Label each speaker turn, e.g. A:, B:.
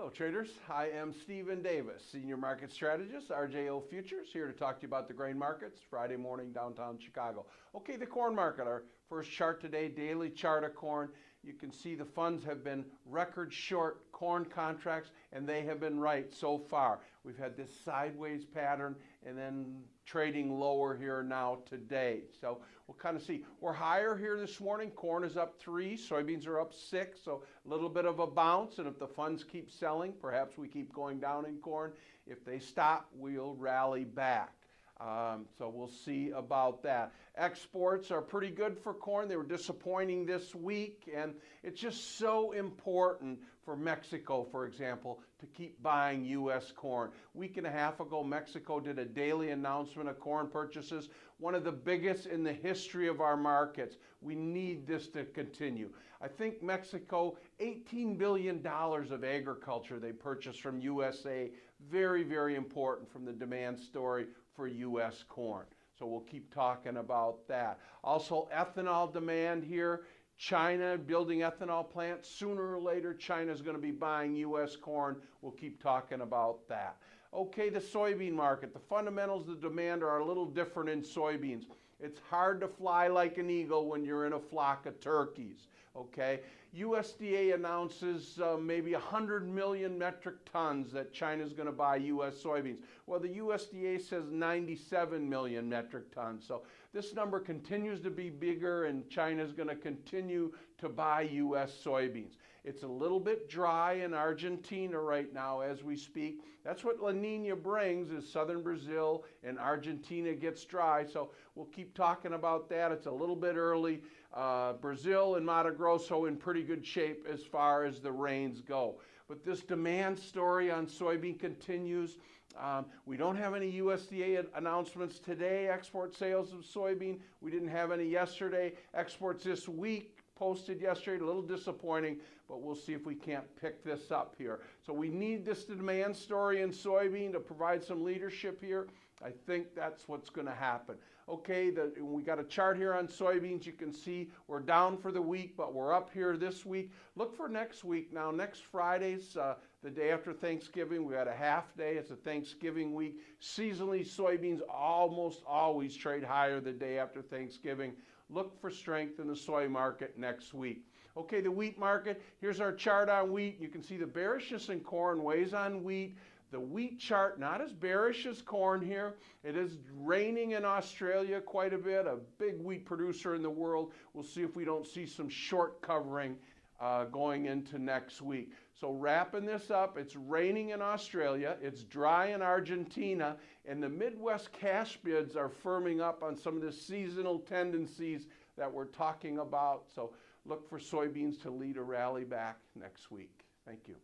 A: Hello traders, I am Stephen Davis, Senior Market Strategist, RJO Futures, here to talk to you about the grain markets, Friday morning downtown Chicago. Okay, the corn market, our first chart today, daily chart of corn. You can see the funds have been record short corn contracts, and they have been right so far. We've had this sideways pattern and then trading lower here now today. So we'll kind of see. We're higher here this morning. Corn is up 3, soybeans are up 6, so a little bit of a bounce. And if the funds keep selling, perhaps we keep going down in corn. If they stop, we'll rally back. So we'll see about that. Exports are pretty good for corn. They were disappointing this week, and it's just so important for Mexico, for example, to keep buying U.S. corn. A week and a half ago, Mexico did a daily announcement of corn purchases, one of the biggest in the history of our markets. We need this to continue. I think Mexico, $18 billion of agriculture they purchased from USA. Very, very important from the demand story for U.S. corn. So we'll keep talking about that. Also, ethanol demand here. China building ethanol plants. Sooner or later, China's going to be buying U.S. corn. We'll keep talking about that. Okay, the soybean market. The fundamentals of the demand are a little different in soybeans. It's hard to fly like an eagle when you're in a flock of turkeys, okay? USDA announces maybe 100 million metric tons that China's going to buy U.S. soybeans. Well, the USDA says 97 million metric tons. So this number continues to be bigger, and China's going to continue to buy U.S. soybeans. It's a little bit dry in Argentina right now as we speak. That's what La Nina brings, is southern Brazil and Argentina gets dry. So we'll keep talking about that. It's a little bit early. Brazil and Mato Grosso in pretty good shape as far as the rains go. But this demand story on soybean continues. We don't have any USDA announcements today, export sales of soybean. We didn't have any yesterday. Exports this week posted yesterday, a little disappointing, but we'll see if we can't pick this up here. So we need this demand story in soybean to provide some leadership here. I think that's what's going to happen. Okay, we got a chart here on soybeans. You can see we're down for the week, but we're up here this week. Look for next week. Now, next Friday's the day after Thanksgiving. We got a half day. It's a Thanksgiving week. Seasonally, soybeans almost always trade higher the day after Thanksgiving. Look for strength in the soy market next week. Okay, the wheat market. Here's our chart on wheat. You can see the bearishness in corn weighs on wheat. The wheat chart, not as bearish as corn here. It is raining in Australia quite a bit, a big wheat producer in the world. We'll see if we don't see some short covering going into next week. So wrapping this up, it's raining in Australia, it's dry in Argentina, and the Midwest cash bids are firming up on some of the seasonal tendencies that we're talking about. So look for soybeans to lead a rally back next week. Thank you.